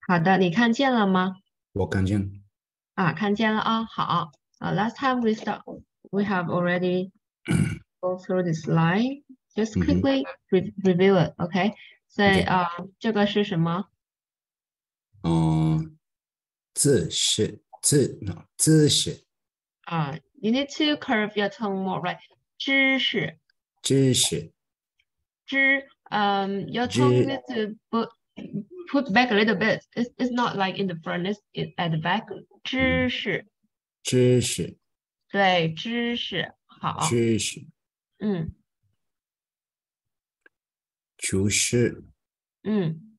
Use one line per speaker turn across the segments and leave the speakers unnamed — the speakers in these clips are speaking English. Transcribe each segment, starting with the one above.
好的，你看见了吗？
我看见。
啊，看见了啊，好。Last time we have already go through the slide. Just
嗯哼
quickly review it, OK？所以
，OK，
这个是什么？
嗯，知识，You
need to curve your tongue more, right? 知识，
知识，your
tongue
知
needs to put back a little bit. It's not like in the front, it's at the back. 知识，
知识，
对，知识，好，
知识，
嗯
厨师，
嗯。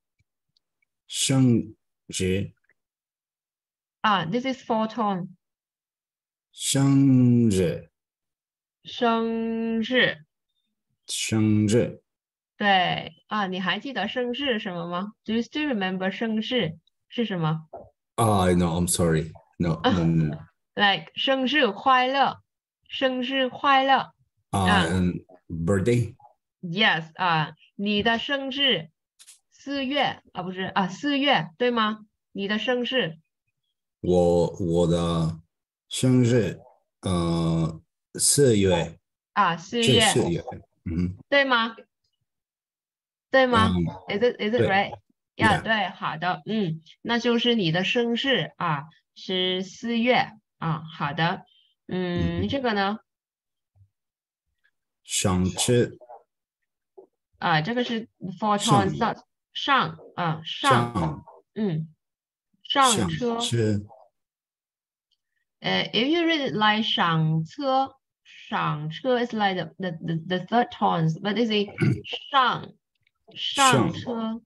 生日，This
is four tone，
生日，
生日，
生日。
对你还记得生日什么吗？Do you still remember 生日是什么？No,
I'm sorry. No, no, no, no.
Like 生日快乐，生日快乐啊
Birthday，，Yes
你的生日4月不是4月对吗？你的生日
我的生日，四月，
四月
是四月。嗯
对吗？对吗
嗯，？Is
it
对
right？呀，，Yeah，对，好的，那就是你的生日是4月好的，这个呢
上车，
这个是 for tone
上
上，
上
嗯，上
上
车，
车，if
you read it like 上车 is like the third tones, but this is 上
上
车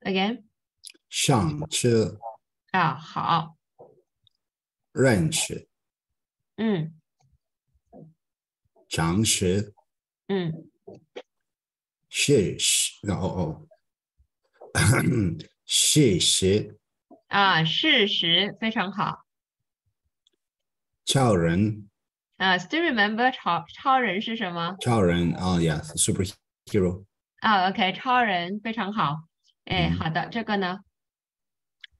，again
上车，
好，
认识，
嗯
常识，
嗯。
事实，事实，
事实非常好。
超人，Still
remember 超人是什么？
超人，Yes，superhero，OK，
超人非常好。哎，
嗯，
好的，这个呢？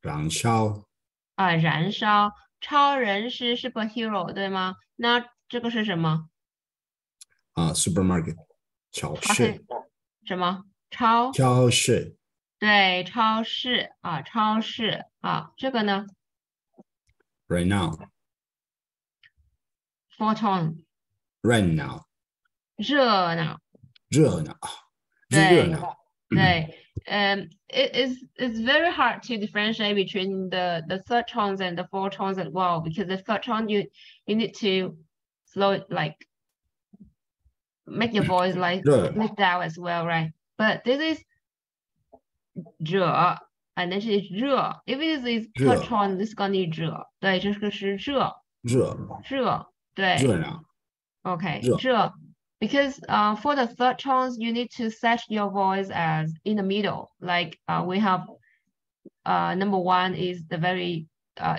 燃烧，
燃烧，超人是 superhero 对吗？那这个是什么
supermarket，超市，？OK，
什么？超？
超市
对，超市超市这个呢
，right？Photon，now，right now，
热闹。
热闹，热
对
闹，
对it's very hard to differentiate between the third tones and the fourth tones as well because the third tone you need to slow it like make your voice like
热，lift
down as well, right? But this is 热 and then is 热 if it is third
热，tone
this gonna be 热对这个是热
热，
热对
热闹，Okay, 热，
这 because for the third tones you need to set your voice as in the middle. Like we have number one is the very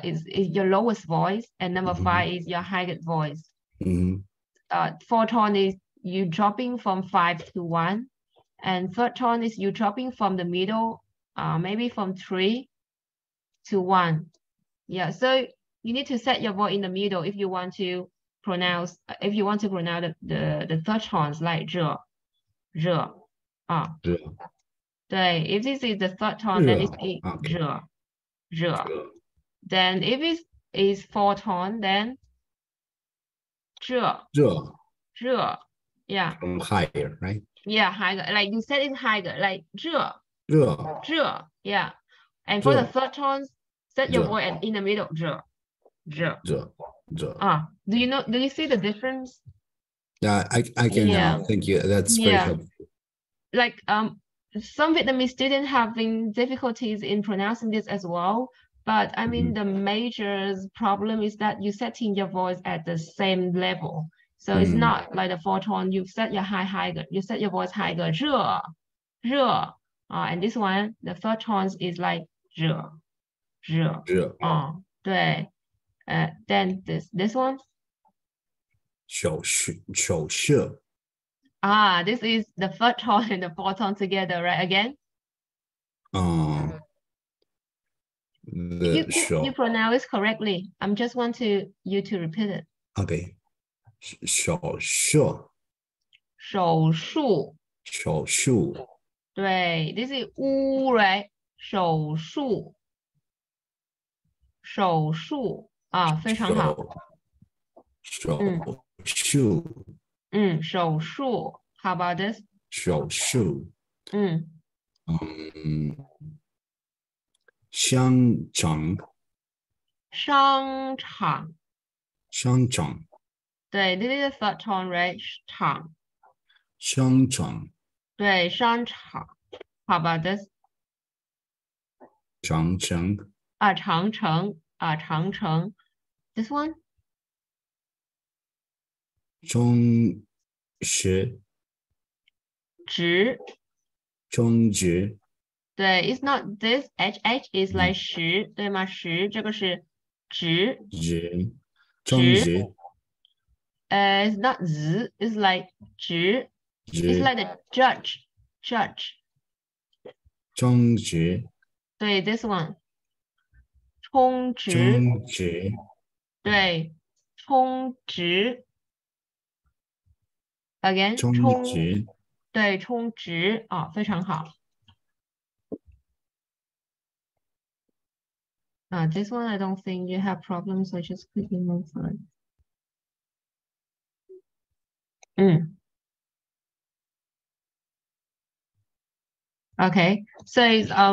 is your lowest voice, and number five is your highest voice.
嗯
Fourth tone is you dropping from 5 to 1, and third tone is you dropping from the middle, maybe from 3 to 1. Yeah, so you need to set your voice in the middle if you want to pronounce the third tones like 热
热，
对 if this is the third tone then it's
热，OK，
热
热，then
if it is fourth tone then 这
热
热 yeah
from higher，right？yeah
higher like you said it higher like
热，
热 yeah and for the
热，third
tones set your
热，voice
in the middle 热
热，热。
do you see the difference
Yeah, I can now.
yeah
Thank you. That's very
yeah
helpful.
like some Vietnamese students having difficulties in pronouncing this as well. But I mean, the major problem is that you setting your voice at the same level. So it's not like the fourth tone. You set your higher. You set your voice higher. 热 and this one, the third tones is like 热
热，
对then this one
手势，this
is the third tone and the fourth tone together, right? Again,
The
you pronounce correctly. I'm just want you to repeat it.
Okay. 手术。
手术。
手术。
对 ，this is right? 手术。手术啊，非常好。
手术。
手术。How about this?
手术。商场。
商场。
商场。
对 ，this is the third tone, right? 场。
商场。
对，商场。How about this?
长城。
长城。长城。This one?
中学。
职。
中职。
对 ，it's not this HH is like 十，对吗？十这个是职。
职。中职。
It's not z, it's like 职。It's like the judge. Judge.
中职。
对 ，this one. 充值。
中职。
对，充值。Again.
充值。
对，充值啊，非常好。This one I don't think you have problems, so just quickly move on. Okay, so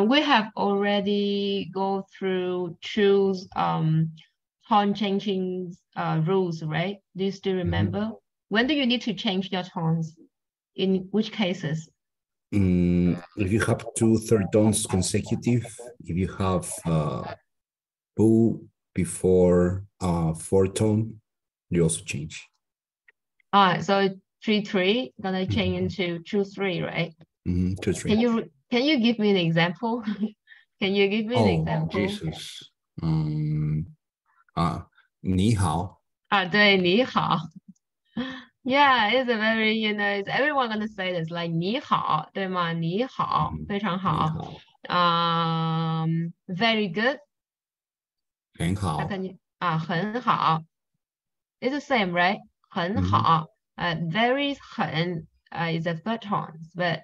we have already go through choose tone changing rules, right? Do you still remember? When do you need to change your tones? In which cases?
If you have 2 third tones consecutive, if you have boo before fourth tone, you also change.
So 3-3 gonna change into 2-3, right?
2-3.
Can you give me an example? Can you give me an example?
Jesus. 你好。
对，你好。Yeah, it's a very, it's everyone gonna say this, like 你好，对吗？你好，非常好。Very good.
很好。
很好。It's the same, right? 很好。Very 很 is a third tone, but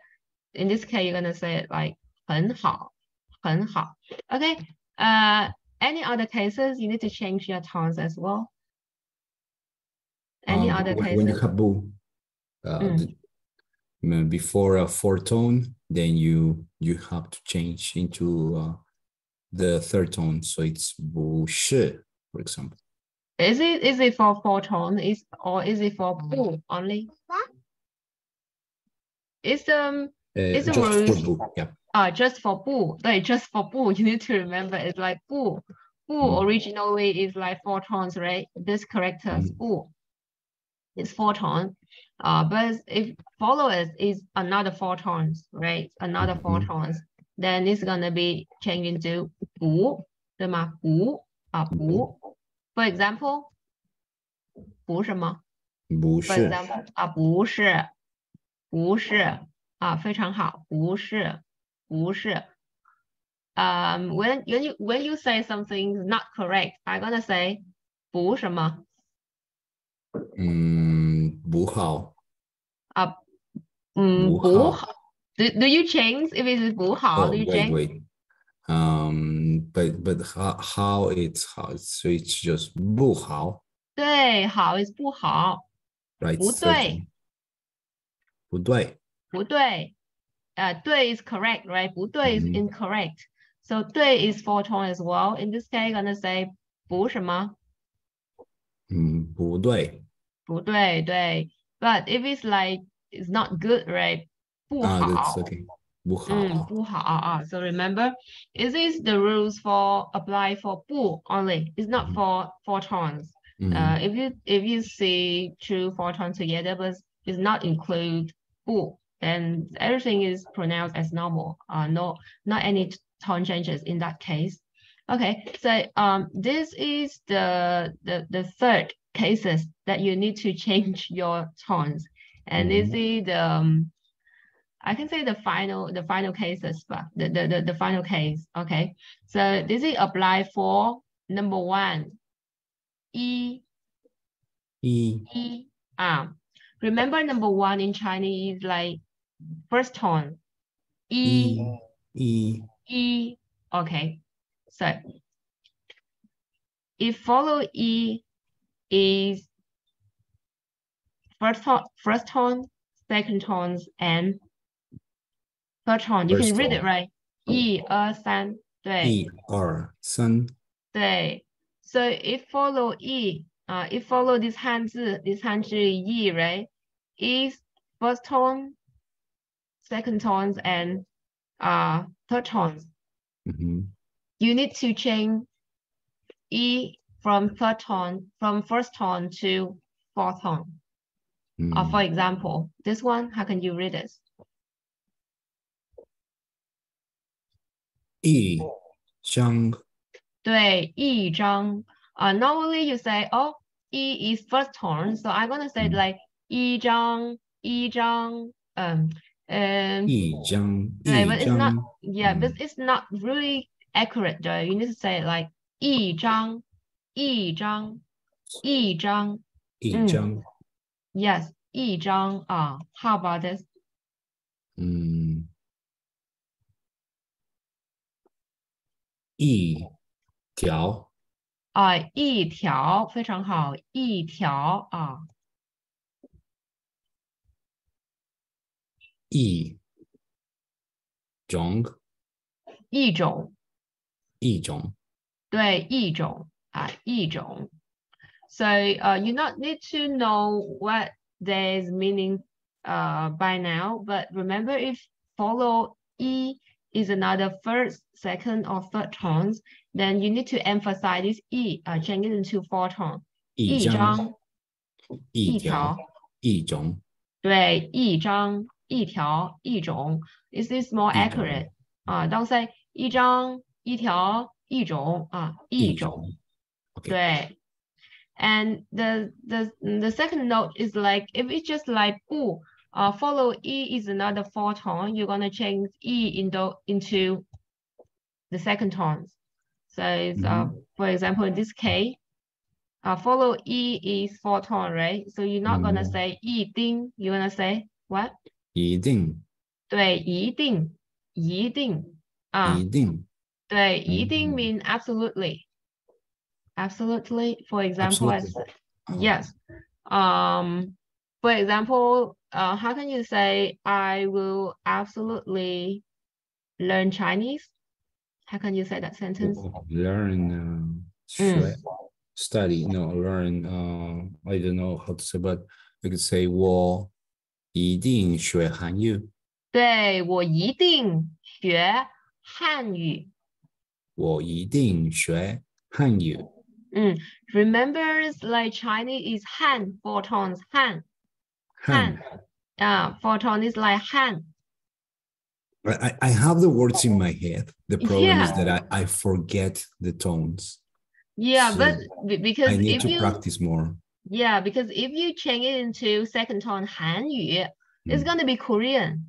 in this case, you're gonna say it like 很好，很好。Okay. Any other cases you need to change your tones as well? Any other cases?
When you have boo, before a fourth tone, then you have to change into the third tone, so it's 不是, for example.
Is it for four tone? Or is it for 不 only? It's
just for 不, yeah.
Just for 不, just for 不. You need to remember it's like 不. 不 originally is like 4 tones, right? This character 不 is 4 tones. But if followers is another 4 tones, right? Another 4 tones, then it's gonna be changed into 不, 对吗？不 不. For example, 不什么？
不是。
For example, 不是，不是非常好，不是，不是。When you say something not correct, I'm gonna say 不什么？
不好。
不好。Do you change if it is 不好？ Do you change?
Wait. But how it's so it's just 不好。
对，好 is 不好。
Right.
不对。
不对。
不对。对 is correct, right? 不对 is incorrect. So 对 is 4 tone as well. In this case, gonna say 不什么？
不对。
不对，对。But if it's like it's not good, right? 不好。
That's okay. 不好。
不好So remember, this is the rules for apply for 不 only. It's not for 4 tones. If you see 2 4 tones together, but it's not include 不, then everything is pronounced as normal. Not any tone changes in that case. Okay, so this is the third cases that you need to change your tones, and this is the I can say the final cases, but the final case. Okay, so this is apply for number one. E. Remember number one in Chinese like first tone. E. Okay, so if follow E is first tone, second tones, and third tone. You can read it right. 1, 2, 3. 对。
1, 2, 3.
对。So if follow E, if follow this 汉字 E, right, is first tone, second tones, and third tones. You need to change E from first tone to fourth tone. For example, this one, how can you read this?
一张。
对，一张。Normally you say, oh, E is first tone, so I'm gonna say it like 一张。
一张。
对, but it's not, yeah, but it's not really accurate though. You need to say it like 一张。一张。Yes, 一张。How about this?
一条。
一条，非常好，一条。
一种。
一种。对，一种。一种。So you not need to know what there's meaning by now, but remember if follow E is another first, second, or third tones, then you need to emphasize this E, change it into four tone. 一张。
一条。一种。
对，一张。一条。一种。This is more accurate. Don't say 一张。一条。一种。一种。
Okay.
对。And the second note is like, if it's just like, follow E is another four tone, you're gonna change E into the second tones. So it's, for example, in this case, follow E is four tone, right? So you're not gonna say 一定, you're gonna say what?
一定。
对，一定。一定。
一定。
对，一定 mean absolutely. Absolutely. For example, yes. For example, how can you say I will absolutely learn Chinese? How can you say that sentence?
Learn, study, no, learn, I don't know how to say, but I could say 我一定学汉语。
对，我一定学汉语。
我一定学汉语。
Remember, like Chinese is Han, four tones, Han. Four tones is like Han.
I have the words in my head. The problem is that I forget the tones.
Yeah, so but because
I need to practice more.
Yeah, because if you change it into second tone Hanyu, it's going to be Korean.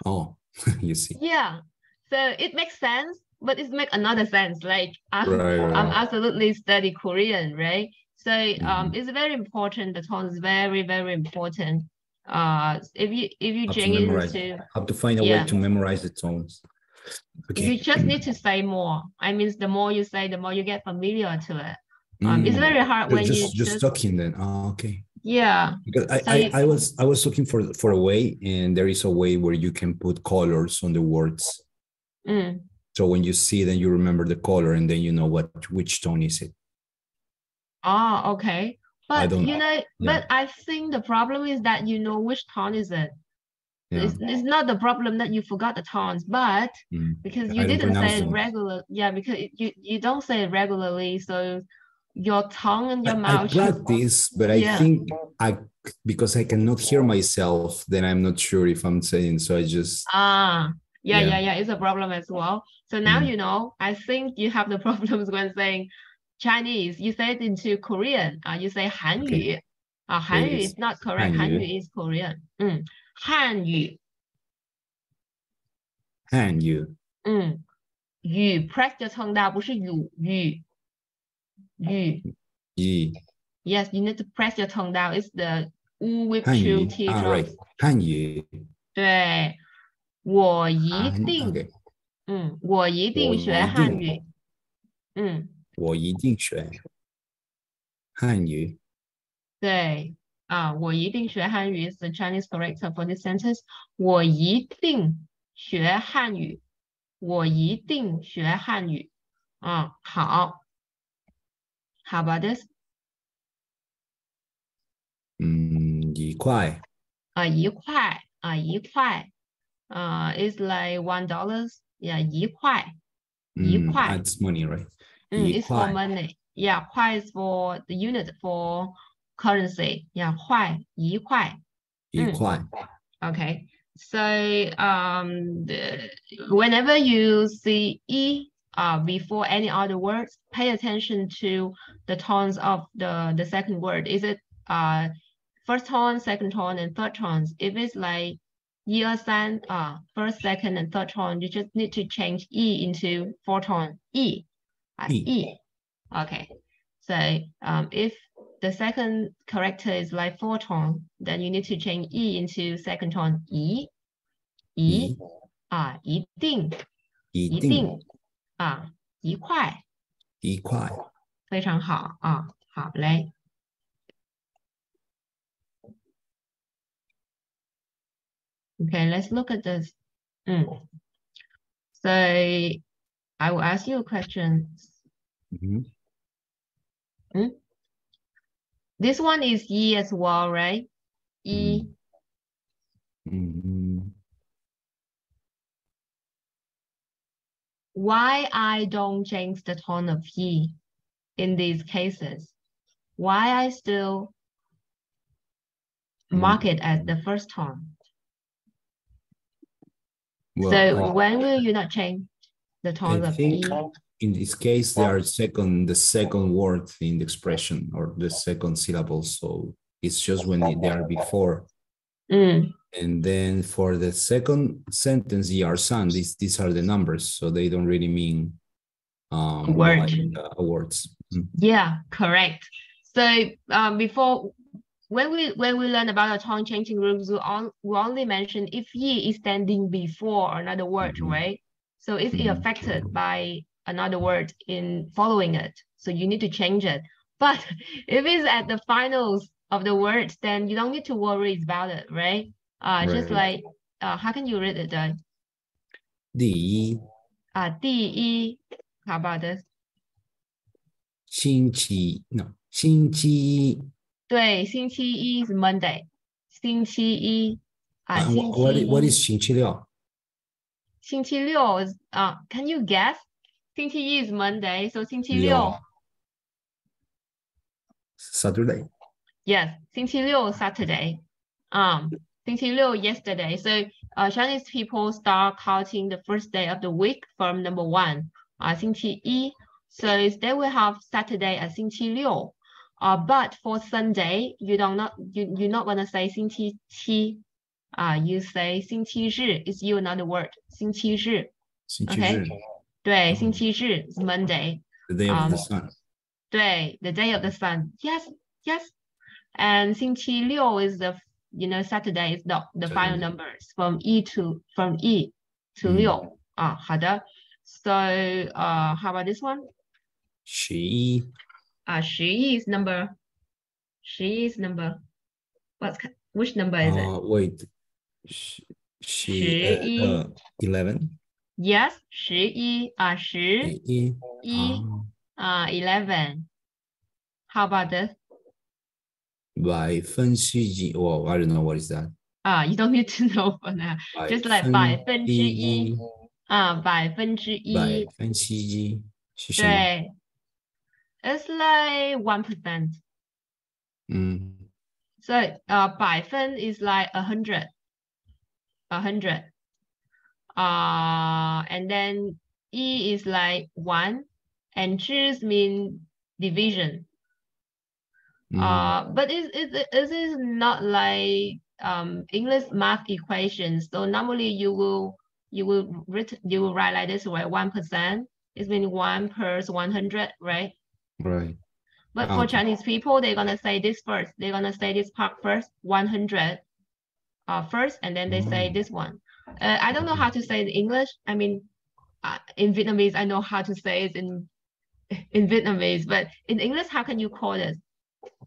Oh, you see.
Yeah, so it makes sense, but it makes another sense. Like I'm absolutely study Korean, right? So it's very important. The tone is very, very important. If you change it into,
have to find a way to memorize the tones.
Okay. You just need to say more. I mean, the more you say, the more you get familiar to it. It's very hard when you
just talking then. Oh, okay.
Yeah.
Because I was looking for a way, and there is a way where you can put colors on the words. So when you see, then you remember the color, and then you know which tone is it.
Oh, okay. But but I think the problem is that you know which tone is it. Yeah. It's not the problem that you forgot the tones, but because you didn't say it regularly. Yeah, because you don't say it regularly, so your tongue and your mouth.
I practice, but I think because I cannot hear myself, then I'm not sure if I'm saying. So I just
yeah, it's a problem as well. So now you know. I think you have the problems when saying Chinese. You say it into Korean. You say Hanyu. Okay. Hanyu is not correct. Hanyu is Korean. 汉语
汉语
语 press your tongue down 不是语 Yes, you need to press your tongue down. It's the U with
汉
two
语
teardrops.
right 汉语
对，我一定
OK
我一定学汉语。
我一定学汉语。
对我一定学汉语 is the Chinese character for this sentence. 我一定学汉语。我一定学汉语。好。How about this?
一块。
一块is like $1. Yeah, 一块。
That's money, right?
It's for money. Yeah, 块 is for the unit for currency. Yeah, 一块。Okay. So whenever you see before any other words, pay attention to the tones of the second word. Is it first tone, second tone, and third tones? If it's like 1, 2, 3, first, second, and third tone, you just need to change E into four tone. E. Okay. So if the second character is like four tone, then you need to change E into second tone. 一定一块非常好好嘞。Okay, let's look at this. So I will ask you a question. This one is E as well, right? E. Why I don't change the tone of E in these cases? Why I still mark it as the first tone?
Well,
so when will you not change the tone of E?
In this case, they are the second word in the expression or the second syllable. So it's just when they are before. And then for the second sentence, these are the numbers. So they don't really mean words.
Yeah, correct. So before, when we learn about the tone changing rules, we only mention if E is standing before another word, right? So it's affected by another word in following it. So you need to change it. But if it's at the finals of the word, then you don't need to worry about it, right? Just like, how can you read it then?
第一
How about this?
星期一
对，星期一 is Monday. 星期一
What is 星期六？
星期六 is can you guess? 星期一 is Monday, so 星期六
Saturday.
Yes, 星期六 Saturday. 星期六 yesterday. So Chinese people start counting the first day of the week from number 1. 星期一. So they will have Saturday as 星期六. But for Sunday, you're not gonna say 星期七. You say 星期日 is you another word. 星期日. Okay? 对，星期日 is Monday.
The day of the sun.
对, the day of the sun. Yes. And 星期六 is the Saturday is the final numbers from E to 六. 好的. So how about this one?
11.
11 is number. 11 is number. Which number is it?
Wait. 11.
Yes, 11. 11. How about this?
百分之一. Oh, I don't know what is that.
You don't need to know for now. Just like 百分之一. 百分之一.
百分之一是什么？
对. It's like 1%. So 百分 is like 100. 100. And then E is like 1. And 之 mean division. But it is not like English math equations. So normally you will you will write like this, right? 1%. It's mean 1 per 100, right?
Right.
But for Chinese people, they're gonna say this first. They're gonna say this part first, 100 first, and then they say this one. I don't know how to say it in English. I mean, in Vietnamese, I know how to say it in Vietnamese, but in English, how can you call this?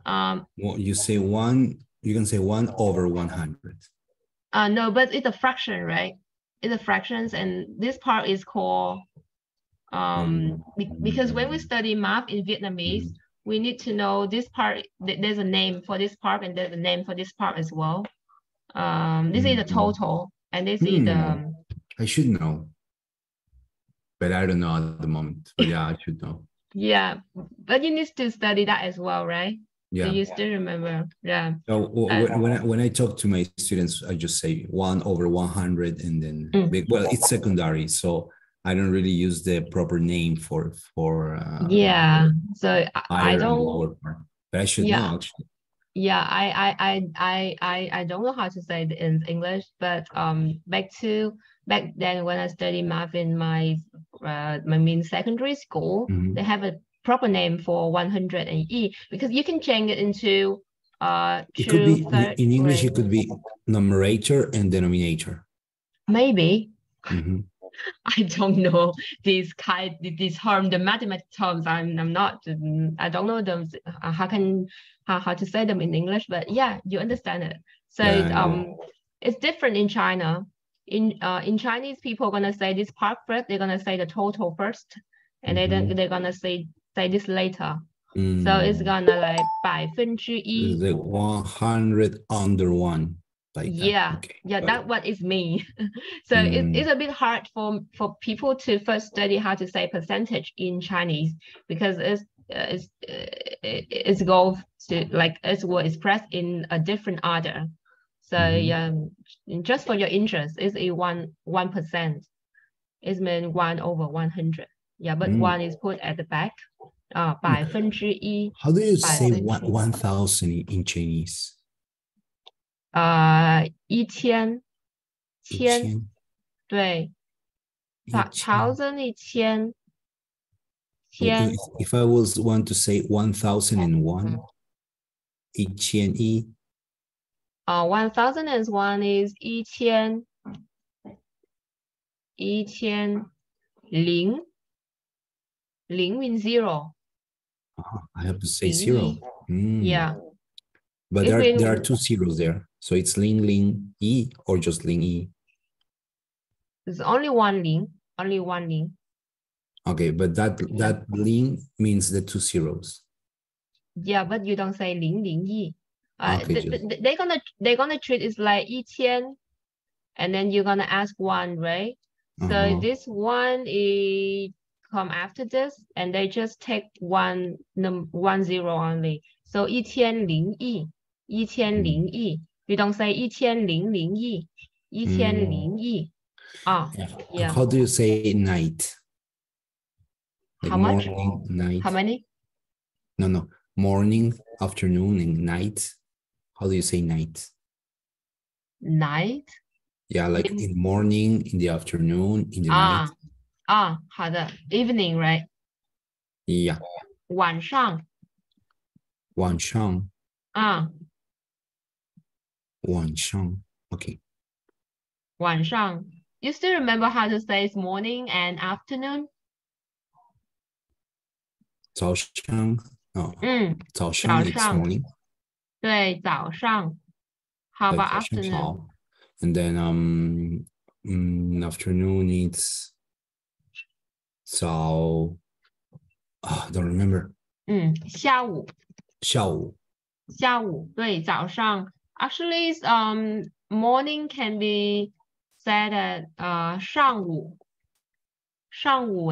Well, you say one. You can say 1/100.
No, but it's a fraction, right? It's a fractions, and this part is called because when we study math in Vietnamese, we need to know this part. There's a name for this part, and there's a name for this part as well. This is the total, and this is the.
I should know, but I don't know at the moment. But yeah, I should know.
Yeah, but you need to study that as well, right?
Yeah.
Do you still remember? Yeah.
So when I talk to my students, I just say 1/100, and then well, it's secondary, so I don't really use the proper name for
yeah. So I don't.
But I should know actually.
Yeah, I don't know how to say it in English, but back then when I studied math in my main secondary school, they have a proper name for 100 and E, because you can change it into
it could be in English grade. It could be numerator and denominator.
Maybe. I don't know these terms, the mathematical terms. I don't know them. How to say them in English, but yeah, you understand it. So it's different in China. In Chinese, people are gonna say this part first. They're gonna say the total first, and they're gonna say this later. So it's gonna like 100%.
The 100/1. Like
yeah, that's what it means. So it's a bit hard for people to first study how to say percentage in Chinese, because it's goes to like it will express in a different order. So just for your interest, it's a 1%. It's mean 1/100. Yeah, but 1 is put at the back. 1%.
How do you say 1,000 in Chinese?
1000，对，1000 1000。If
I want to say 1001, 1001.
1001 is 1000 0 means 0.
I have to say 0.
Yeah.
But there are 2 zeros there. So it's ling E or just ling E?
There's only one ling. Only one ling.
Okay, but that ling means the 2 zeros.
Yeah, but you don't say ling yi.
Okay,
they're gonna treat it like 1000, and then you're gonna ask 1, right? So this 1 is come after this, and they just take 1 0 only. So 1001. 1001. You don't say 1001. 1001. Yeah.
How do you say night? Like
how much?
Morning, night.
How many?
No. Morning, afternoon, and night. How do you say night?
Night?
Yeah, like in the morning, in the afternoon, in the night.
好的 evening, right?
Yeah.
晚上
晚上 Okay.
晚上 You still remember how to say it's morning and afternoon?
早上 早上 is morning.
对，早上 How about afternoon?
And then afternoon it's 早 don't remember.
下午对，早上 Actually morning can be said at 上午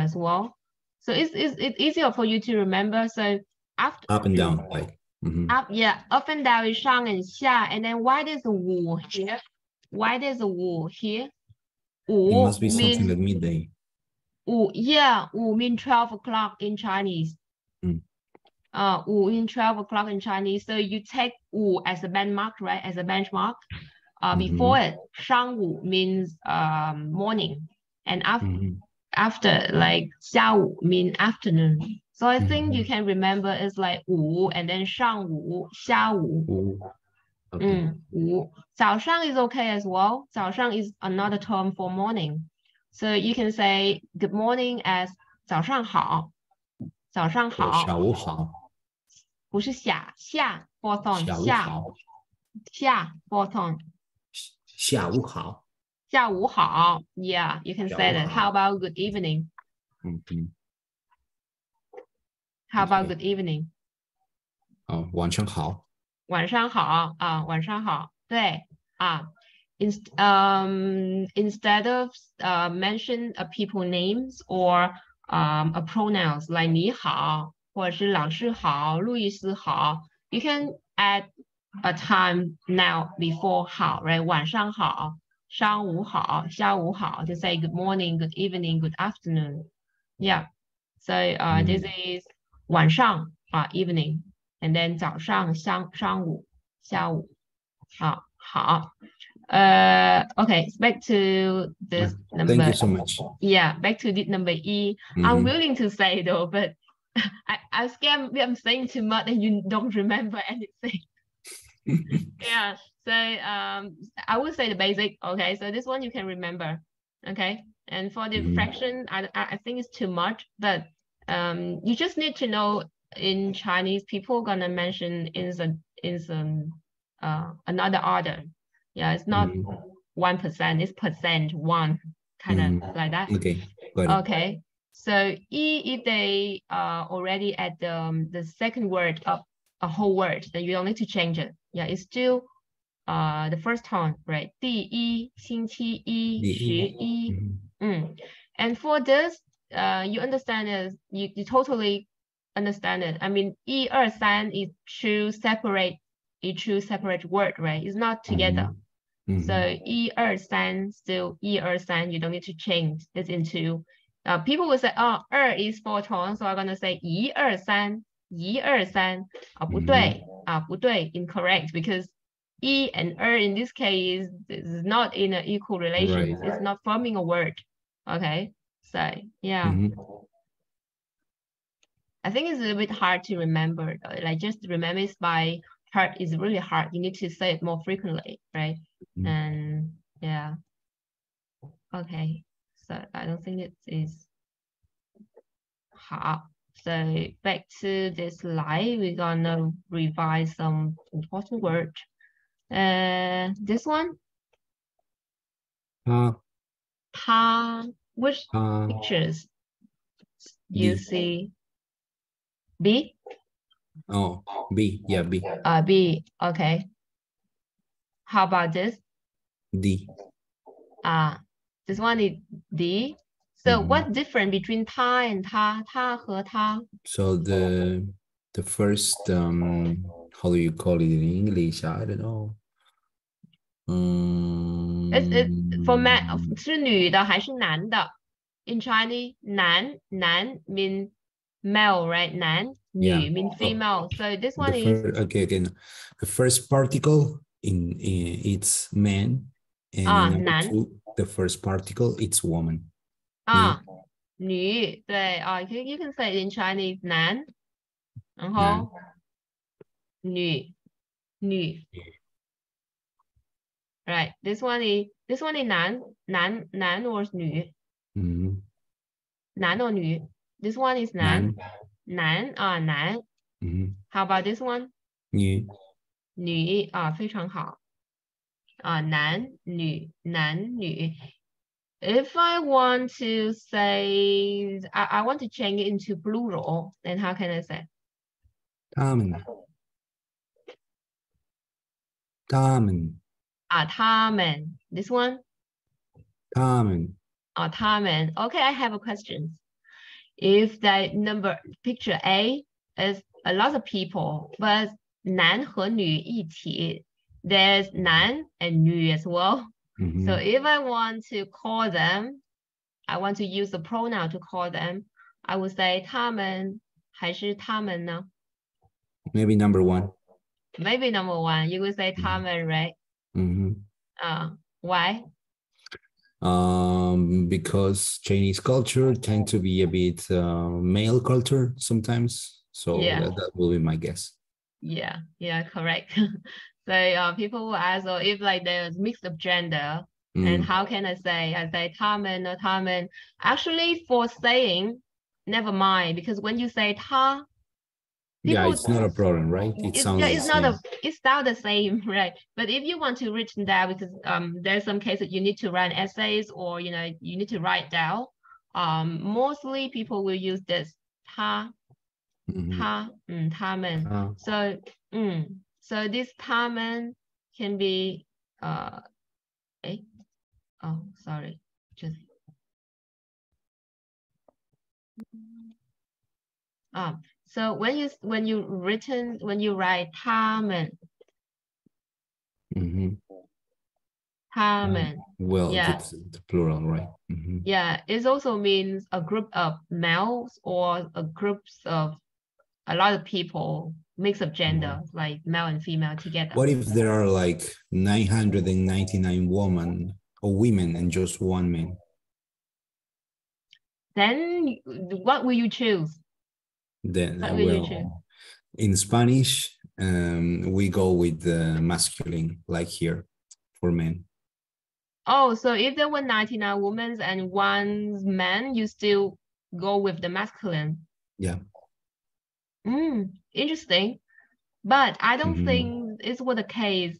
as well. So it's easier for you to remember. So after
up and down, like
up and down is 上 and 下, and then why there's a 午 here? Why there's a 午 here?
It must be something like midday.
午 means 12 o'clock in Chinese. 午 in 12 o'clock in Chinese. So you take 午 as a benchmark, right? As a benchmark. Before it, 上午 means morning, and after like 下午 mean afternoon. So I think you can remember it's like 午 and then 上午下午.
Okay.
午早上 is okay as well. 早上 is another term for morning. So you can say good morning as 早上好. 早上好.
下午好.
不是下 fourth on
下午好.
下 fourth on
下午好.
下午好. Yeah, you can say that. How about good evening? How about good evening?
晚上好.
晚上好啊，晚上好。对啊。Instead of mention a people names or a pronouns like 你好或者是老师好、路易斯好 you can add a time now before 好 right 晚上好、上午好、下午好 to say good morning, good evening, good afternoon. Yeah, so this is 晚上evening, and then 早上、上午、下午。好。Okay, back to this number.
Thank you so much.
Yeah, back to the number E. I'm willing to say though, but I'm scared I'm saying too much and you don't remember anything. Yeah, so I would say the basic. Okay, so this one you can remember. Okay, and for the fraction, I think it's too much, but you just need to know in Chinese people gonna mention in another order. Yeah, it's not 1%, it's percent one, kind of like that.
Okay, got it.
Okay, so if they already at the second word of a whole word, then you don't need to change it. Yeah, it's still the first tone, right? 第一星期一十一. And for this, you understand it, you totally understand it. I mean, 一二三 is two separate word, right? It's not together. So 一二三 still 一二三, you don't need to change this into people will say, oh, 二 is four tones, so I'm gonna say 一二三不对不对 incorrect, because 一 and 二 in this case is not in an equal relation, right. It's not forming a word. Okay, so yeah. I think it's a little bit hard to remember though. Like just remember it by heart is really hard. You need to say it more frequently, right? And yeah. Okay, so I don't think it is hard. So back to this slide, we're gonna revise some important words. This one. 她 which pictures you see? B?
Oh, B. Yeah, B.
B. Okay. How about this?
D.
This one is D. So what's different between 她 and 她和她?
So the first how do you call it in English? I don't know.
It's for man 是女的还是男的? In Chinese, 男 means male, right? 男
yeah.
means female. So this one is
okay, again. The first particle in it's man, and in number two, the first particle it's woman.
女 对you can say it in Chinese 男，然后女 right, this one is 男 or 女 男 or 女 this one is 男 How about this one? 女非常好男女 If I want to say I want to change it into plural, then how can I say?
他们
他们 This one?
他们
他们 Okay, I have a question. If the picture A is a lot of people, but 男和女一起, there's 男 and 女 as well. So if I want to call them, I want to use the pronoun to call them, I would say 他们还是他们呢?
Maybe number one.
Maybe number one. You would say 他们, right? Why?
Because Chinese culture tend to be a bit male culture sometimes. So that will be my guess.
Yeah, correct. So people will ask, or if like there's mix of gender, and how can I say? I say 他们 or 他们. Actually, for saying, never mind, because when you say 他, people,
it's not a problem, right? It sounds
it's not the same, right? But if you want to written down, because there's some cases you need to write essays, or you need to write down. Mostly people will use this 他. 他们. So this 他们 can be sorry, just so when you write 他们, 他们,
well, it's the plural, right?
It also means a group of males or a groups of a lot of people, mix of gender, like male and female together.
What if there are like 999 women and just one man?
Then what will you choose?
Then, in Spanish, we go with the masculine, like here, for men.
Oh, so if there were 99 women and one man, you still go with the masculine?
Yeah.
Interesting. But I don't think it's what the case.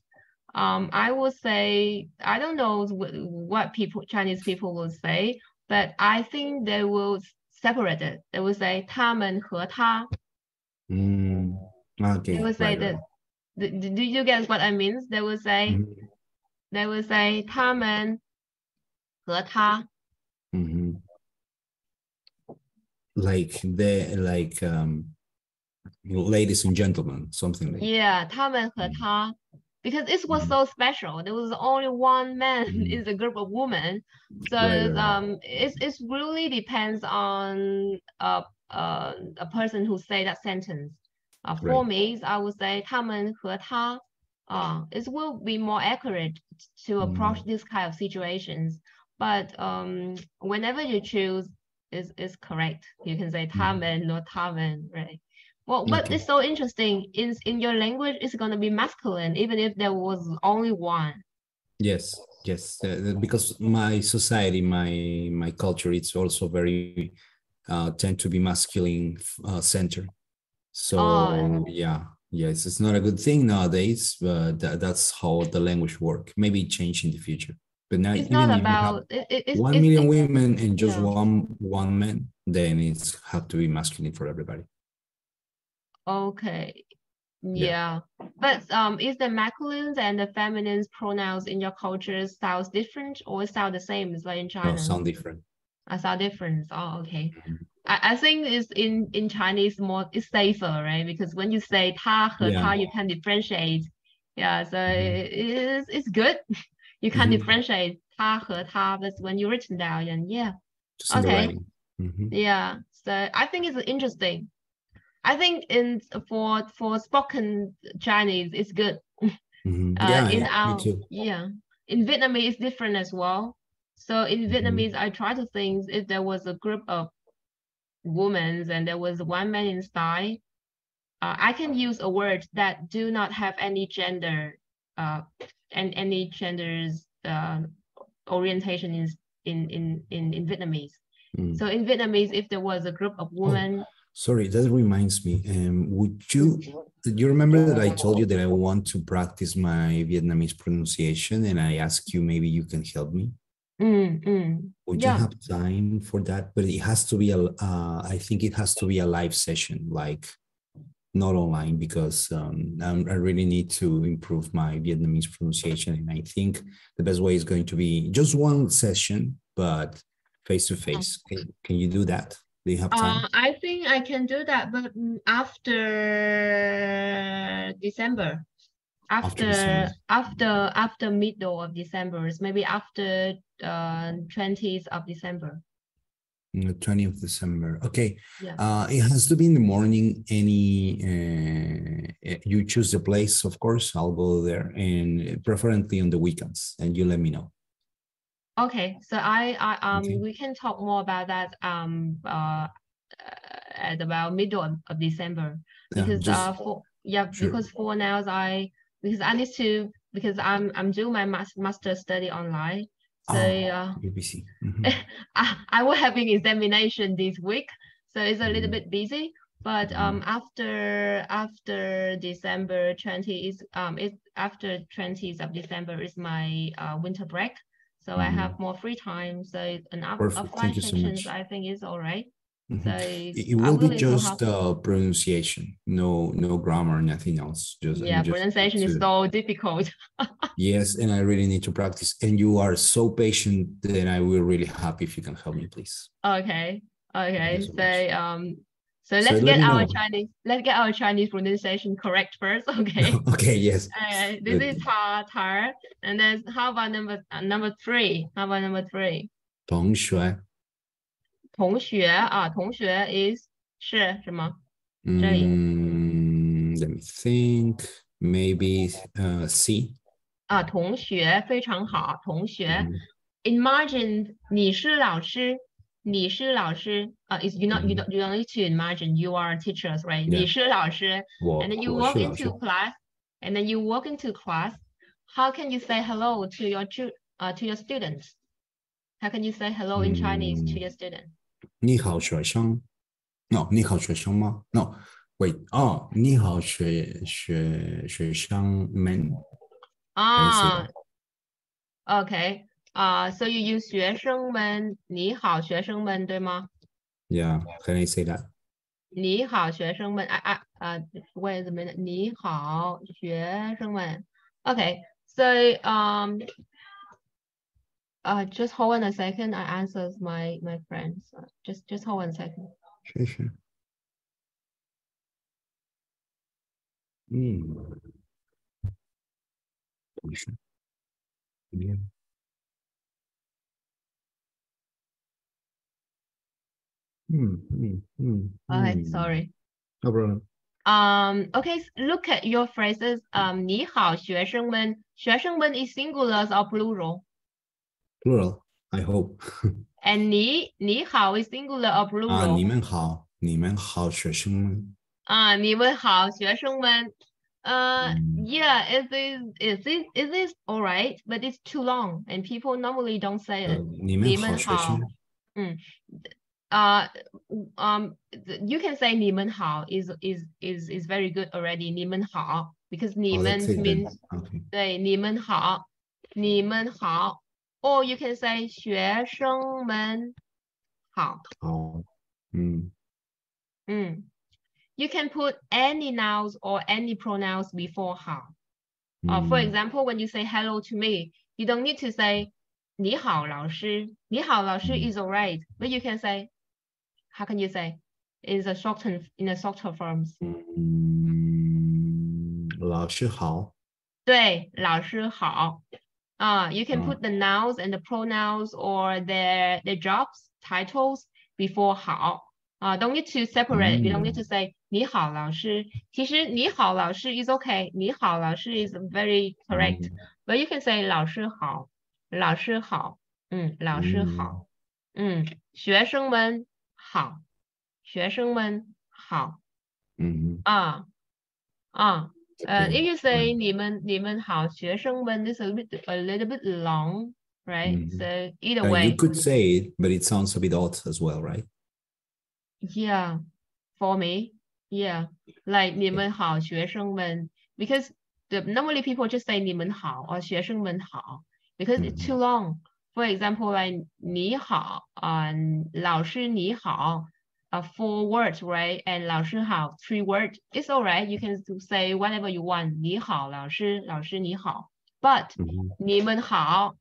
I would say, I don't know what Chinese people will say, but I think they will separate it. They will say 他们和他.
Okay.
They will say that. Do you get what I mean? They will say, 他们和他.
Ladies and gentlemen, something like.
Yeah, 他们和他. Because it was so special. There was only one man in the group of women. So it really depends on a person who say that sentence. For me, I would say 他们和他. It will be more accurate to approach this kind of situations. But whenever you choose is correct. You can say 他们 or 他们, right? Well, but it's so interesting. In your language, it's going to be masculine, even if there was only one.
Yes. Because my society, my culture, it's also very tend to be masculine center. So yes, it's not a good thing nowadays, but that's how the language work. Maybe change in the future. But now
it's not about
1 million women and just one man, then it's have to be masculine for everybody.
Okay. Yeah. But is the masculine and the feminine pronouns in your culture sounds different or sound the same as like in China?
No, sound different.
Sound different. Oh, okay. I think it's in Chinese it's safer, right? Because when you say 他和他, you can differentiate. Yeah, so it's good. You can differentiate 他和他, but when you written down, and
just in the writing.
Yeah. So I think it's interesting. I think for spoken Chinese, it's good.
Me too.
In Vietnamese, it's different as well. So in Vietnamese, I try to think if there was a group of women and there was one man inside, I can use a word that do not have any gender and any gender's orientation in Vietnamese. So in Vietnamese, if there was a group of women.
Sorry, that reminds me. Did you remember that I told you that I want to practice my Vietnamese pronunciation and I asked you maybe you can help me? Would you have time for that? But it has to be I think it has to be a live session, like not online, because I really need to improve my Vietnamese pronunciation. And I think the best way is going to be just one session, but face to face. Can you do that? Do you have time?
I think I can do that, but after December. After middle of December, maybe after 20th of December.
The 20th of December. Okay.
Yeah.
It has to be in the morning. You choose the place, of course. I'll go there, and preferably on the weekends. And you let me know.
Okay. So
Okay.
we can talk more about that at about middle of December, because because for now because I'm doing my master study online. So
BBC.
I will have an examination this week, so it's a little bit busy. But after December 20 is after 20th of December is my winter break, so I have more free time. So an offline sessions, I think is all right. So
it will be just pronunciation, no grammar, nothing else.
Pronunciation is so difficult.
Yes, and I really need to practice. And you are so patient that I will really happy if you can help me, please.
Okay. So let's get our Chinese pronunciation correct first. Okay.
Okay. Yes.
This is Thar, and then how about number 3? How about number 3?
同学。
同学啊，同学 is 是什么？这里。
Let me think. Maybe C.
啊，同学非常好，同学。Imagine 你是老师。你是老师 is you don't need to imagine you are teachers, right? 你是老师 and then you walk into class how can you say hello to your students? How can you say hello in Chinese to your student?
你好学生 No, 你好学生吗 No, wait. 你好学生们
Okay. So you use 学生们，你好学生们，对吗？
Yeah, can I say that?
你好学生们wait a minute. 你好学生们。Okay, so just hold on a second. I answers my friends. Just hold on a second.
Sure. Yeah.
Okay, sorry.
No problem.
Okay, look at your phrases. 你好学生们，学生们 is singular or plural?
Plural, I hope.
And 你好 is singular or plural?
你们好学生们。
你们好学生们。Yeah, it is all right, but it's too long, and people normally don't say it.
你们好学生。
You can say 你们好 is very good already. 你们好 because 你们 means 对你们好，你们好。Or you can say 学生们好。You can put any nouns or any pronouns before 好。For example, when you say hello to me, you don't need to say 你好老师。你好老师 is alright, but you can say, how can you say? In a shorter forms.
老师好。
对，老师好。You can put the nouns and the pronouns or their jobs, titles before 好。Don't need to separate. You don't need to say 你好老师。其实你好老师 is okay. 你好老师 is very correct. But you can say 老师好，老师好，老师好，学生们好，学生们好。If you say 你们好，学生们 is a little bit long, right? So either way.
You could say it, but it sounds a bit odd as well, right?
Yeah, for me, yeah, like 你们好，学生们 because normally people just say 你们好 or 学生们好 because it's too long. For example, like 你好，老师你好，4 words, right? And 老师好 3 words. It's all right. You can say whatever you want. 你好，老师，老师你好。But 你们好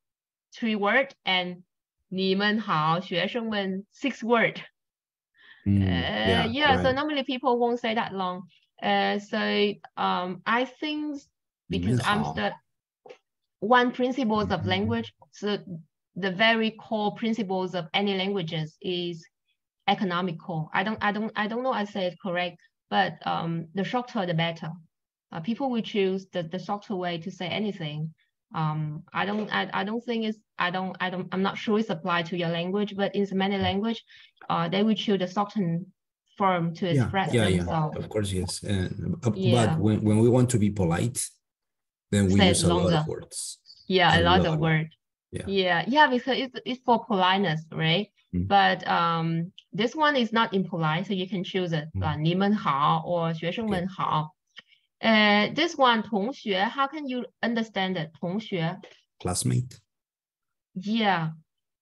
3 words and 你们好，学生们 6 words.
Right.
So normally people won't say that long. I think because one principles of language, so the very core principles of any languages is economical. I don't know I say it correct, but the shorter the better. People will choose the shorter way to say anything. I'm not sure it's applied to your language, but in many language, they will choose the shortened form to express themselves.
Of course, yes. But when we want to be polite, then we use a lot of words.
Yeah, a lot of words. Yeah, because it's for politeness, right? But this one is not impolite, so you can choose it. 你们好 or 学生们好。This one, 同学, how can you understand it? 同学
Classmate.
Yeah.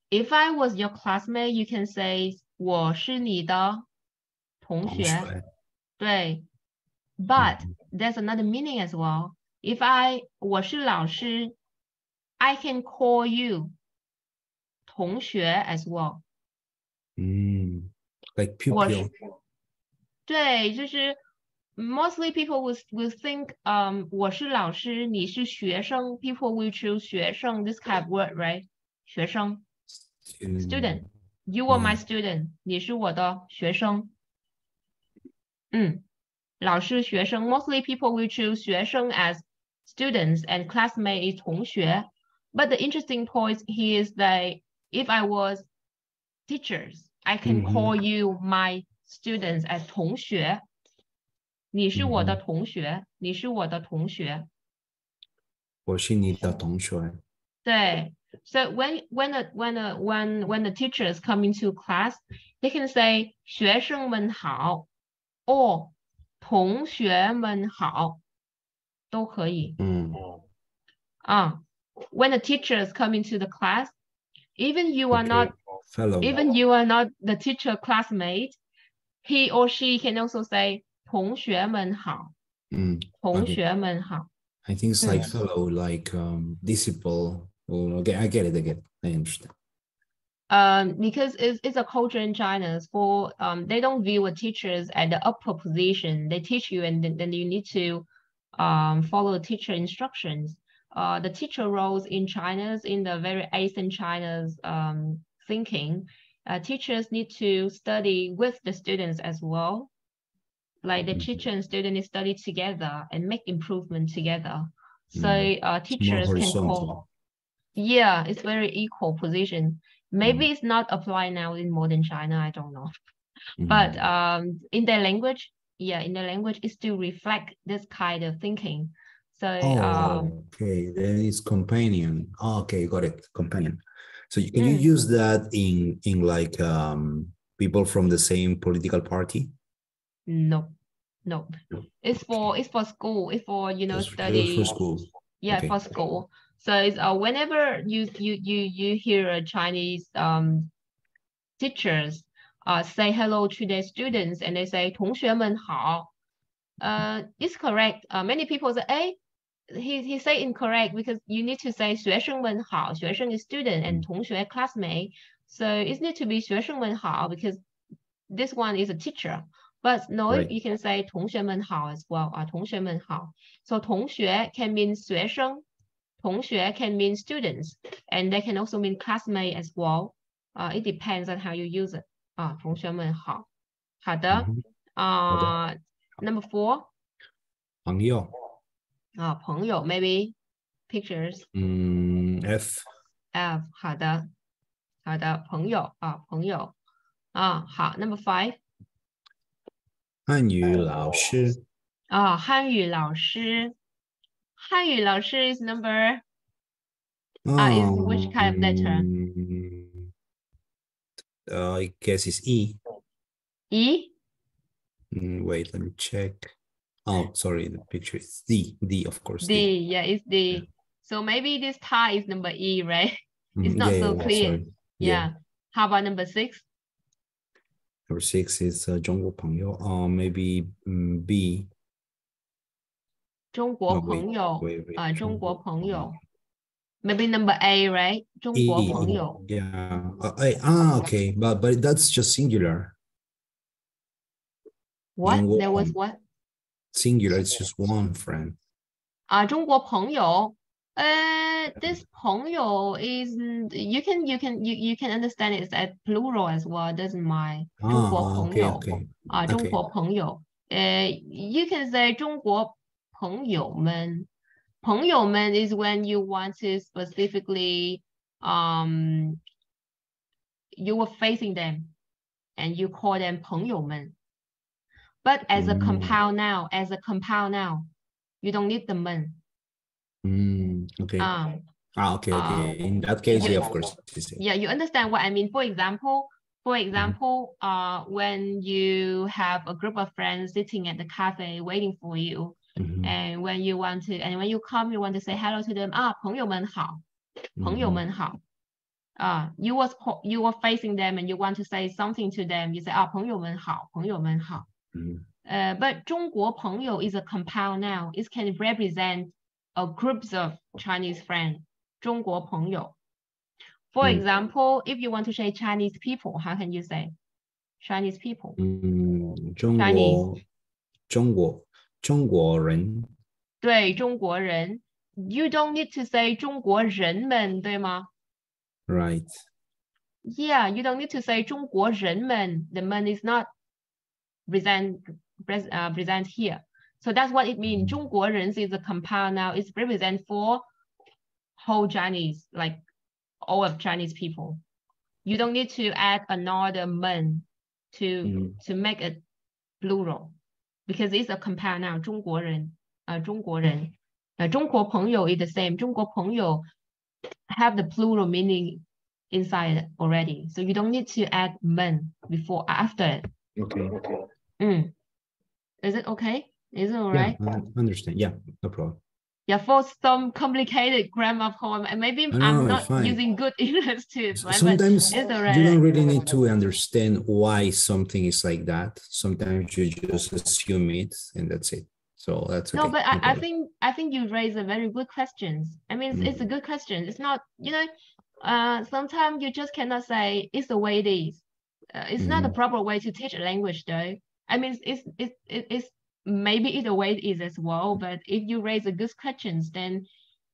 If I was your classmate, you can say 我是你的同学。对。But there's another meaning as well. If 我是老师, I can call you 同学 as well.
Like pupil.
对，就是 mostly people will think 我是老师，你是学生。People will choose 学生 this kind of word, right? 学生 student. You are my student. 你是我的学生。老师学生 mostly people will choose 学生 as students and classmate is 同学。But the interesting point here is that if I was teachers, I can call you my students as 同学。你是我的同学，你是我的同学。
我是你的同学。
对 ，so when the teachers come into class, they can say 学生们好 or 同学们好，都可以。When the teachers come into the class, even you are not the teacher classmate, he or she can also say 同学们好。同学们好。
I think it's like fellow, like disciple. Okay, I get it. I understand.
Because it's a culture in China. For they don't view a teachers at the upper position. They teach you, and then you need to follow the teacher instructions. The teacher roles in China's, in the very Asian China's thinking, teachers need to study with the students as well. Like the teacher and student study together and make improvement together. So teachers can call. Yeah, it's very equal position. Maybe it's not applied now in modern China. I don't know. But in their language, it still reflect this kind of thinking. So
okay, then it's companion. Okay, got it. Companion. So can you use that in like people from the same political party?
No. It's for school. It's for study.
For school.
Yeah, okay. For school. So it's whenever you hear a Chinese teachers say hello to their students and they say 同学们好, it's correct. Many people say, hey, he say incorrect because you need to say 学生们好. 学生 is student and 同学 classmate. So it needs to be 学生们好 because this one is a teacher. But no, right. You can say 同学们好 as well. 同学们好. So 同学 can mean 学生. 同学 can mean students, and they can also mean classmate as well. It depends on how you use it. 同学们好。好的。Number 4.
朋友。
朋友 maybe pictures.
F.
好的。朋友朋友。好 Number 5.
汉语老师。
汉语老师。汉语老师 is number is which kind of letter?
I guess it's E.
E?
Wait, let me check. Oh, sorry, the picture is D. D, of course.
D, yeah, it's D. Yeah. So maybe this tie is number E, right? It's not so clear. Yeah. How about number 6?
Number 6 is 中国朋友. Maybe B.
中国朋友 中国朋友 maybe number A, right? 中国朋友
yeah. Okay, but that's just singular.
What? There was what?
Singular, it's just one friend.
中国朋友 This 朋友 is you can understand it as plural as well, doesn't mind. 中国朋友 中国朋友 you can say 中国朋友们。朋友们 is when you want to specifically you were facing them and you call them 朋友们. But as a compound noun, you don't need the 们.
Okay. Okay. In that case, yeah, of course.
Yeah, you understand what I mean. For example, when you have a group of friends sitting at the cafe waiting for you, and when you come, you want to say hello to them. 朋友们好，朋友们好。you were facing them and you want to say something to them. You say 朋友们好，朋友们好。But 中国朋友 is a compound noun. It can represent a groups of Chinese friends. 中国朋友. For example, if you want to say Chinese people, how can you say Chinese people?
中国人.
对，中国人. You don't need to say 中国人们，对吗？
Right.
Yeah, you don't need to say 中国人们. The 们 is not present here. So that's what it means. 中国人 is a compound now. It's represent for whole Chinese, like all of Chinese people. You don't need to add another 们 to make it plural because it's a compound now. 中国人, 中国人. 中国朋友 is the same. 中国朋友 have the plural meaning inside already. So you don't need to add 们 before after it.
Okay.
Is it okay? Is it all right?
Yeah, I understand. Yeah, no problem.
Yeah, for some complicated grammar poem, and maybe I'm not using good English to explain,
sometimes
but it's all right.
You don't really need to understand why something is like that. Sometimes you just assume it and that's it. So that's okay.
No, but I think you raise a very good questions. I mean, it's a good question. It's not, sometimes you just cannot say it's the way it is. It's not the proper way to teach a language, though. I mean, it's maybe it's the way it is as well. But if you raise a good questions, then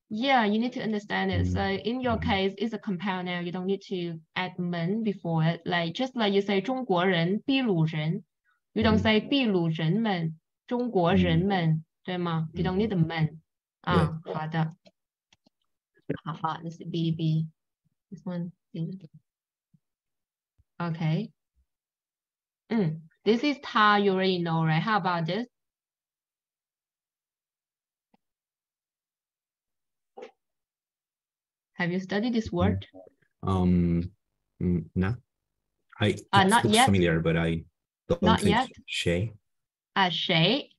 yeah, you need to understand it. So in your case, it's a compound now. You don't need to add 们 before it. Just like you say 中国人、秘鲁人, you don't say 秘鲁人们。中国人们，对吗？ You don't need the 们。好的。好， this is B. This one B. Okay. This is 她, you already know, right? How about this? Have you studied this word?
No. It
not
looks
yet.
familiar, but I don't
not
think
yet.
Shay.
Shay.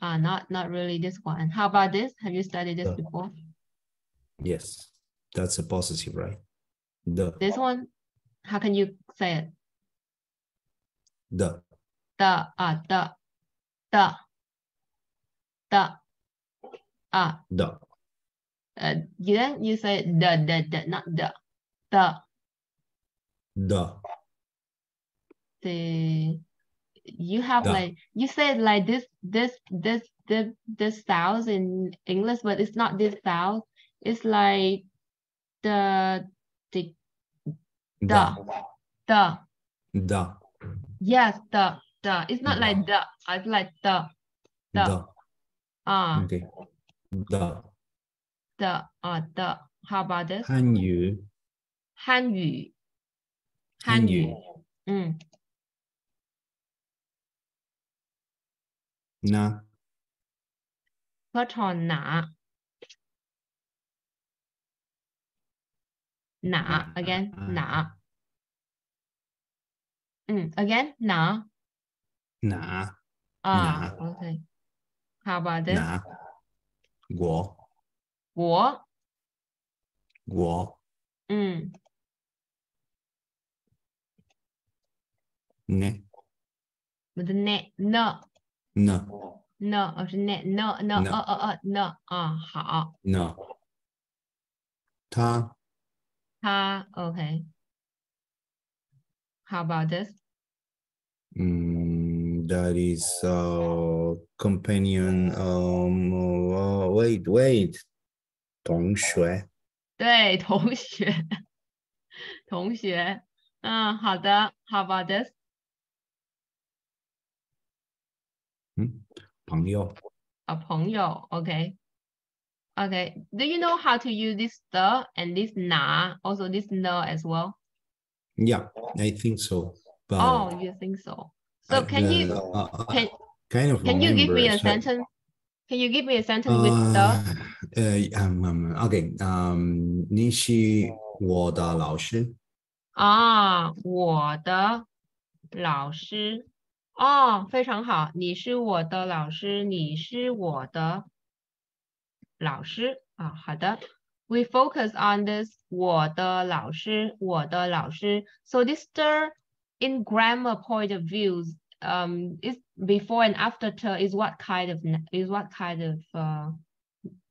Not really this one. How about this? Have you studied this before?
Yes, that's a possessive, right? The.
This one, how can you say it?
The.
You say the, not the. You have like, you said like this styles in English, but it's not this style. It's like the. Yes, the. It's not like the. It's like the.
Okay.
The. How about this?
汉语. Na.
课程哪 again 哪 again 哪 okay. How about this?
国 Ne.
With the ne no 是 ne no 好
No. 他
okay. How about this?
That is companion. Wait. 同学。
对，同学，同学。好的。How about this?
朋友。
朋友 ，OK. Okay. Do you know how to use this the and this na, also this no as well?
Yeah, I think so. But
oh, you think so? So can you
kind of
can you give me a
remember,
sentence? Can you give me a sentence with the?
Okay. 你是我的老师。
我的老师。非常好。你是我的老师，你是我的老师。好的。We focus on this 我的老师，我的老师。So this the in grammar point of views, is before and after the is what kind of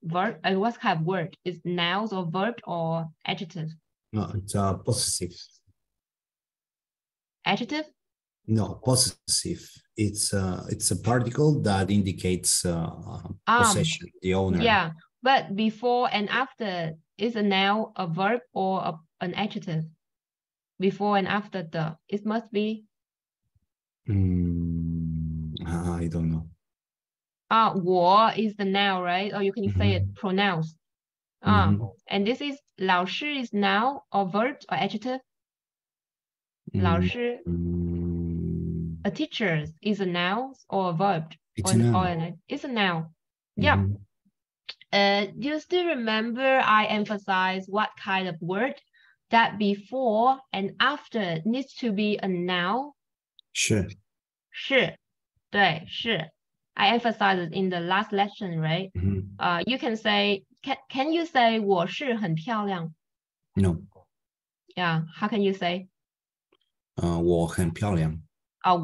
verb? What kind of word? Is nouns or verb or adjective?
No, it's a possessive.
Adjective?
No, possessive. It's a particle that indicates possession, the owner.
Yeah, but before and after is a noun, a verb, or an adjective. Before and after the, it must be.
I don't know.
我 is the noun, right? Or you can say it pronounced. And this is 老师 is noun or verb or adjective. 老师 a teacher is a noun or a verb.
It's a noun.
It's a noun. Yeah. Do you still remember I emphasize what kind of word that before and after needs to be a noun?
是。
对，是。I emphasized it in the last lesson, right? You can say, can you say 我是很漂亮?
No.
Yeah, how can you say?
我很漂亮。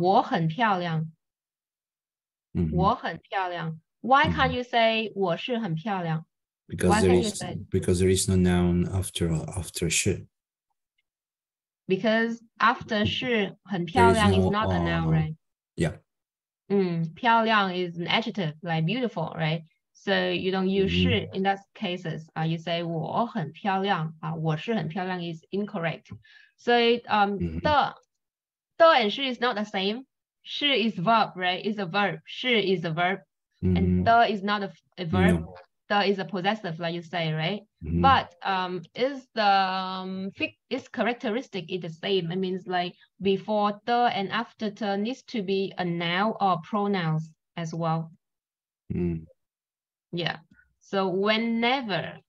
我很漂亮。我很漂亮。Why can't you say 我是很漂亮?
Because there is no noun after 是。
Because after 是很漂亮 is not a noun, right?
Yeah.
漂亮 is an adjective, like beautiful, right? So you don't use 是 in that cases. You say 我很漂亮。我是很漂亮 is incorrect. So the and 是 is not the same. 是 is verb, right? It's a verb. 是 is a verb. And the is not a verb. No. The is a possessive, like you say, right? But is the its characteristic is the same. It means like before the and after the needs to be a noun or pronouns as well. Yeah. So whenever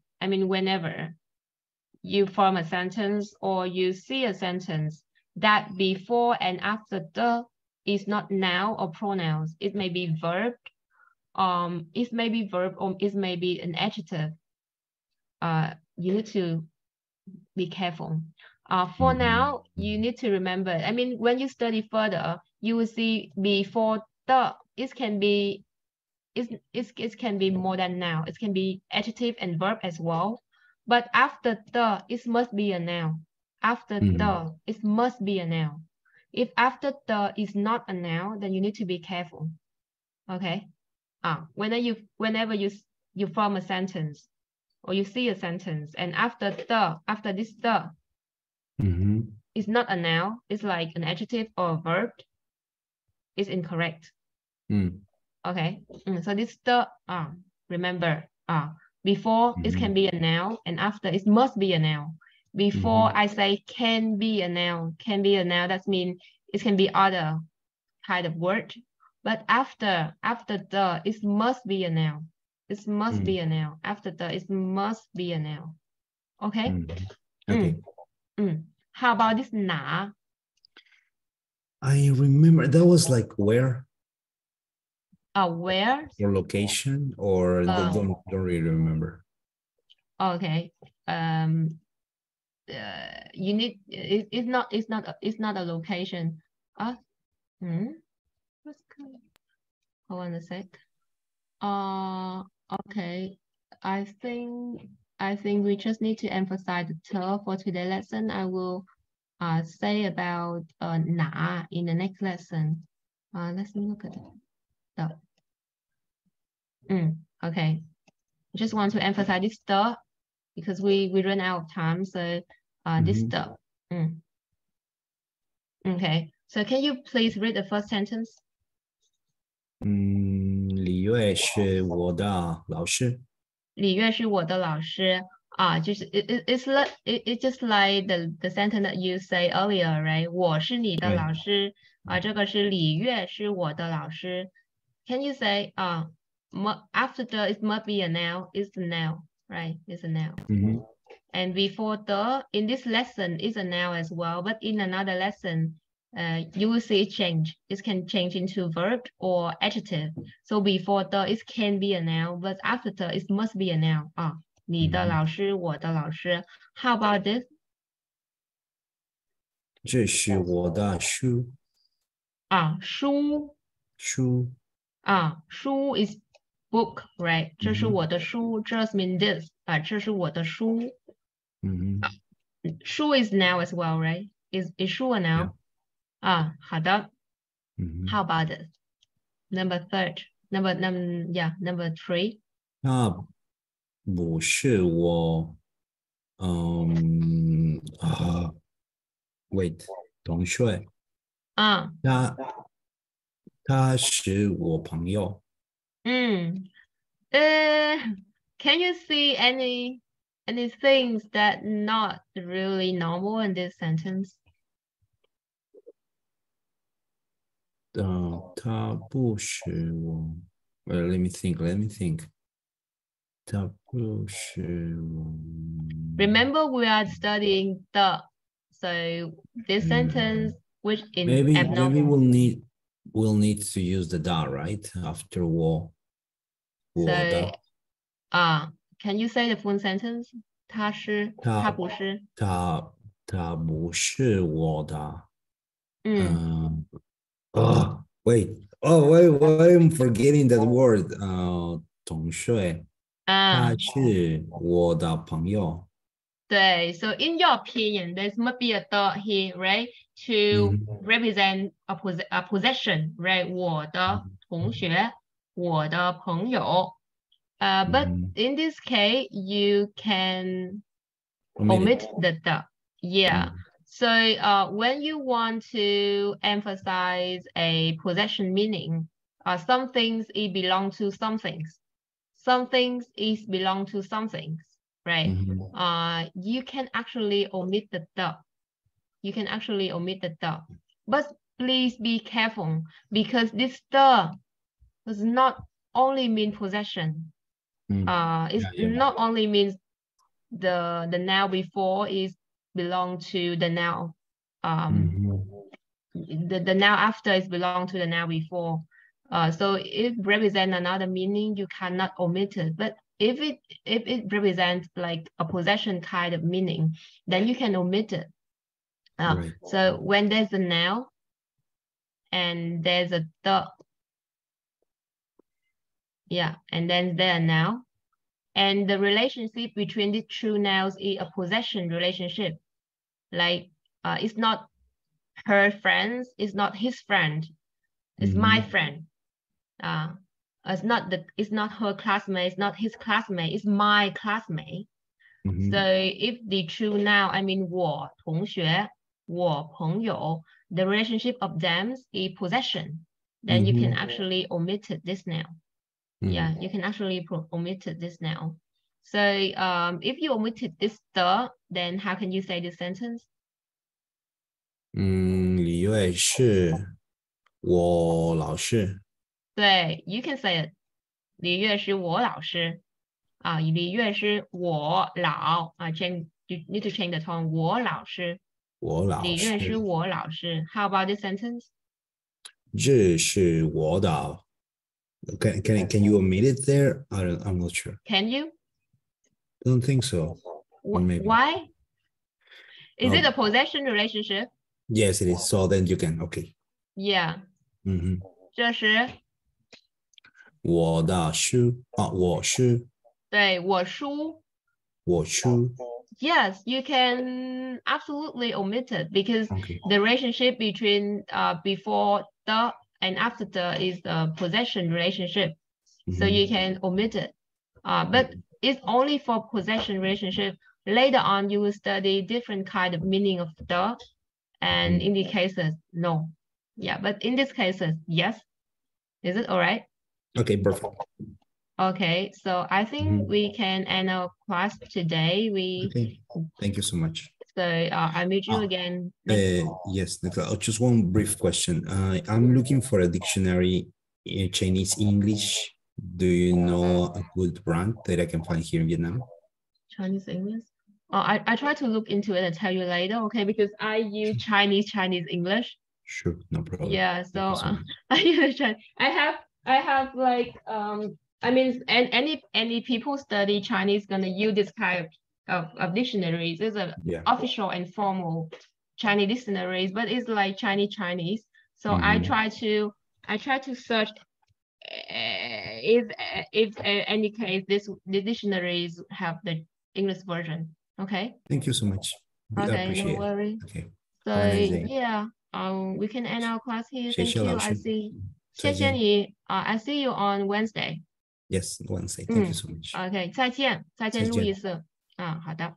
you form a sentence or you see a sentence that before and after the is not noun or pronouns, it may be verb. It may be verb or it may be an adjective. You need to be careful. For now, you need to remember. I mean, when you study further, you will see before the it can be more than noun. It can be adjective and verb as well. But after the, it must be a noun. After the, it must be a noun. If after the is not a noun, then you need to be careful. Okay. Whenever you form a sentence or you see a sentence and after this the is not a noun, it's like an adjective or a verb, it's incorrect. Okay. So this the remember before it can be a noun and after it must be a noun. Before I say can be a noun, that means it can be other kind of word. But after the, it must be a noun. It must be a noun. After the, it must be a noun. Okay?
Okay.
How about this na?
I remember that was like where?
Where?
Your location or don't really remember.
Okay. You need it's not a location. Hold on a sec. Okay. I think we just need to emphasize the te for today's lesson. I will say about na in the next lesson. Let's look at the. Okay. I just want to emphasize this the because we run out of time. So this the. Okay. So can you please read the first sentence?
李月是我的老师。
李月是我的老师。就是 it's just like the sentence that you say earlier, right? 我是你的老师。这个是李月是我的老师。Can you say after the it must be a noun? It's a noun, right? It's a noun. And before the in this lesson is a noun as well, but in another lesson, you will see it change. It can change into verb or adjective. So before the it can be a noun, but after the it must be a noun. 你的老师，我的老师。How about this?
这是我的书。
书。
书。
书 is book, right? 这是我的书。Just mean this. 这是我的书。书 is noun as well, right? Is 书 a noun? 好的。How about this? Number three.
那不是我wait 同学。他是我朋友。
Can you see any things that not really normal in this sentence?
他不是我。Let me think. 他不是我。
Remember, we are studying the. So this sentence, which in
maybe we'll need to use the da, right? After 我。
So, can you say the full sentence? 他是，他不是。
他不是我的。Wait, I'm forgetting that word. 同学。他是我的朋友。
对 so in your opinion, there must be a the here, right? To represent a possession, right? 我的同学，我的朋友。But in this case, you can omit the. Yeah. So when you want to emphasize a possession meaning, some things it belong to some things. Some things is belong to some things, right? You can actually omit the. You can actually omit the. But please be careful because this the does not only mean possession. It not only means the noun before is belong to the noun. The noun after is belong to the noun before. So if it represents another meaning, you cannot omit it. But if it represents like a possession kind of meaning, then you can omit it.
Right.
So when there's a noun and there's a the, and then there now, and the relationship between the two nouns is a possession relationship. Like it's not her friends, it's not his friend, it's my friend. It's not her classmate, it's not his classmate, it's my classmate. So if the two noun, I mean 我同学，我朋友, the relationship of them is possession, then you can actually omit this noun. Yeah, you can actually omit this noun. So if you omitted this the, then how can you say this sentence?
李月是我老师。
对 you can say it. 李月是我老师。李月是我老change you need to change the tone. 我老师。
我老师。
李月是我老师。How about this sentence?
这是我的。Can you omit it there? I'm not sure.
Can you?
Don't think so.
Why? Is it a possession relationship?
Yes, it is. So then you can. Okay.
Yeah. 这是
我的书。我是。
对，我书。
我书。
Yes, you can absolutely omit it because the relationship between before the and after the is the possession relationship. So you can omit it. But it's only for possession relationship. Later on, you will study different kind of meaning of the, and in the cases, no. Yeah, but in this cases, yes. Is it all right?
Okay, perfect.
Okay, so I think we can end our class today.
Okay, thank you so much.
So I'll meet you again.
Yes, just one brief question. I'm looking for a dictionary in Chinese English. Do you know a good brand that I can find here in Vietnam?
Chinese English? I try to look into it and tell you later, okay? Because I use Chinese English.
Sure, no problem.
Yeah, so I use Chinese. I have like I mean, any people study Chinese gonna use this kind of dictionaries. It's an official and formal Chinese dictionaries, but it's like Chinese. So I try to search if any case the dictionaries have the English version. Okay.
Thank you so much. I appreciate
no worry.
it. Okay.
So yeah, we can end our class here. Thank you. I see. 谢谢你. I see you on Wednesday.
Yes, Wednesday. Thank you so much.
OK，再见，路易斯。好的。